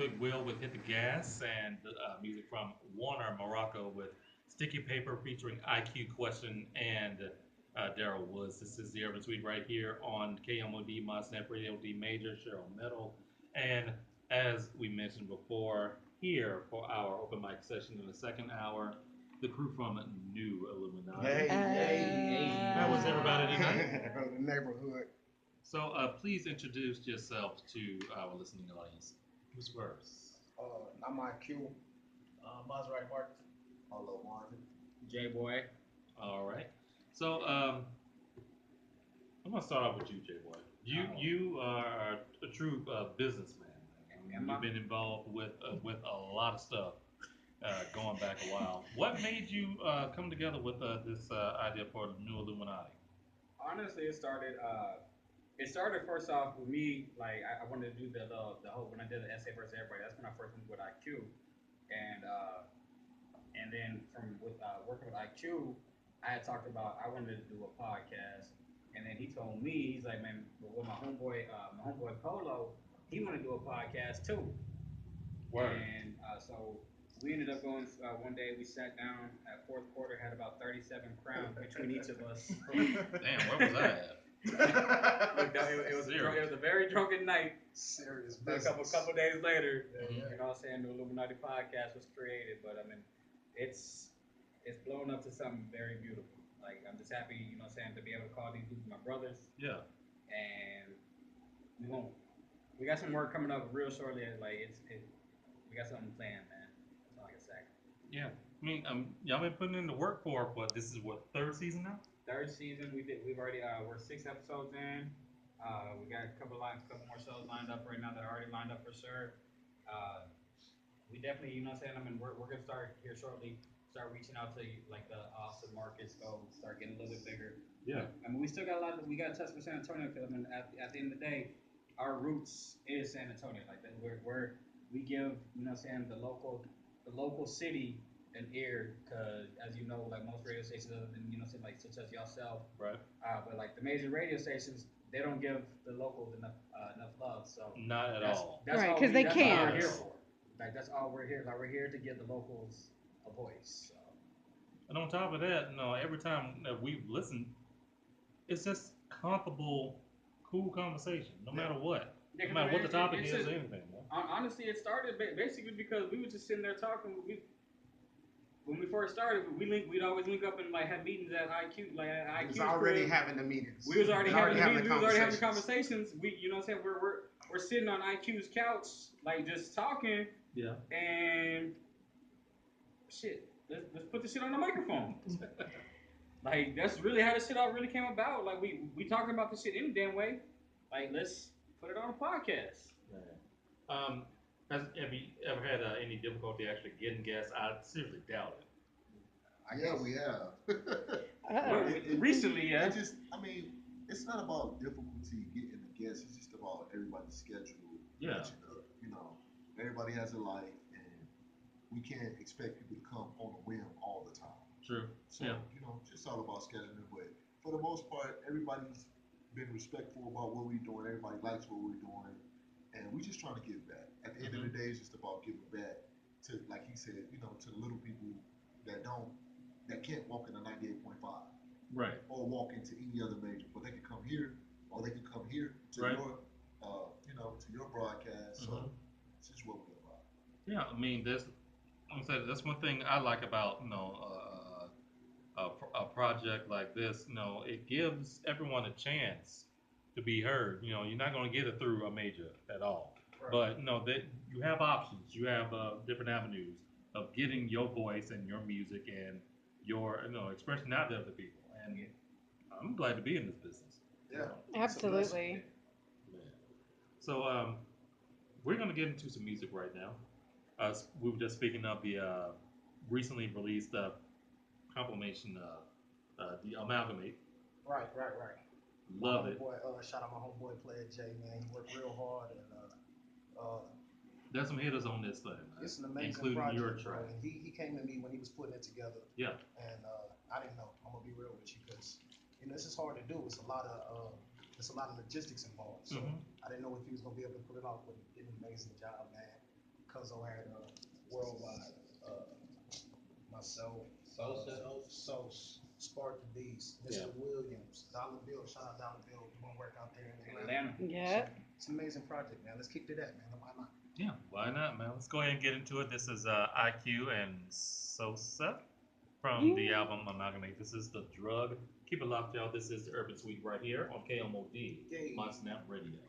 Quick Will with Hit the Gas and music from Warner Morocco with Sticky Paper featuring IQ Question and Daryl Woods. This is the Urban Suite right here on KMOD, Mosnet Radio D Major, Cheryl Metal. And as we mentioned before, here for our open mic session in the second hour, the crew from New Illuminati. Hey. How was everybody tonight? The neighborhood. So please introduce yourselves to our listening audience. Who's first? I'm IQ. Maserati Mark. Hello, Marvin. J Boy. All right. So I'm gonna start off with you, J Boy. You are a true businessman. You've been involved with a lot of stuff going back a while. What made you come together with this idea for the New Illuminati? Honestly, it started first off with me. Like I wanted to do the whole when I did the essay versus everybody. That's when I first went with IQ, and then from with working with IQ, I had talked about I wanted to do a podcast, and then he told me he's like, man, with my homeboy Polo, he wanted to do a podcast too. Word. And so we ended up going one day. We sat down at fourth quarter, had about 37 crowns between each of us. Damn, where was I at? Look, it was a very drunken night. Serious A business. couple days later, Mhm. you know what I'm saying, the Illuminati podcast was created. But I mean, it's blown up to something very beautiful. Like I'm just happy, you know what I'm saying, to be able to call these dudes my brothers. Yeah. And we got some work coming up real shortly. Like we got something planned, man. That's all I can say. Yeah. I mean, y'all been putting in the work for it, but this is what, third season now? Third season, we've already we're 6 episodes in. We got a couple more shows lined up right now that are already lined up for sure. We definitely, you know what I'm saying. I mean, we're gonna start here shortly. Start reaching out to like the Austin markets. Go start getting a little bit bigger. Yeah. I mean, we still got a lot. We got to touch with San Antonio because I mean, at the end of the day, our roots is San Antonio. Like that, we give, you know what I'm saying, the local city an ear, because as you know, like most radio stations, other than, you know, like such as yourself, Right. but like the major radio stations, they don't give the locals enough love. So Not at all. that's Right, all 'cause they that's all can't. we're here for. Like that's all we're here. Like we're here to give the locals a voice. So. And on top of that, every time that we've listened, it's just comfortable, cool conversation, no matter what. Yeah, No matter what the topic it's is just, or anything, man. honestly, it started basically because we were just sitting there talking. When we first started, we'd always link up and like have meetings at IQ, like at IQ. We was already having the meetings. We was already having the meetings. We was already having the conversations. conversations. You know what I'm saying? We're sitting on IQ's couch, like just talking, Yeah. and shit. Let's put this shit on the microphone. Like that's really how this shit all really came about. Like we talking about this shit any damn way. Like let's put it on a podcast. Yeah. Have you ever had any difficulty actually getting guests? I seriously doubt it. Yeah, we have. Recently, yeah. It's not about difficulty getting the guests. It's just about everybody's schedule. Yeah. matching up. Everybody has a life, and we can't expect people to come on a whim all the time. True. So, Yeah. Just all about scheduling. But for the most part, everybody's been respectful about what we're doing. Everybody likes what we're doing. And we just trying to give back. At the end of the day, it's just about giving back to, like he said, to the little people that can't walk in a 98.5 Right. or walk into any other major, but they can come here, or they can come here to Right. your, to your broadcast. So it's just what we're about. Yeah. I mean, that's one thing I like about a project like this. It gives everyone a chance to be heard. You're not going to get it through a major at all. Right. But that you have options. You have different avenues of getting your voice and your music and your expression out there to people. And I'm glad to be in this business. Yeah. Absolutely. Yeah. So we're going to get into some music right now. We were just speaking of the recently released compilation, the Amalgamate. Right. Love my it. homeboy, shout out my homeboy Player J, man. He worked real hard, and There's some hitters on this thing, man. it's an amazing including project, your bro. track. And he came to me when he was putting it together, Yeah. and I didn't know. I'm gonna be real with you, because this is hard to do. It's a lot of logistics involved. So Mhm. I didn't know if he was gonna be able to pull it off, but he did an amazing job, man. Cuzzo had worldwide. Myself, Spark the Beast, Mr. Williams, Dollar Bill. Shout out Dollar Bill doing work out there in Atlanta. Yeah. So, it's an amazing project, man. Let's kick to that, man. Why not? Yeah, why not, man? Let's go ahead and get into it. This is IQ and Sosa from the album Amalgamate. This is The Drug. Keep it locked, y'all. This is the Urban Suite right here on KMOD, Yay. Mod Snap Radio.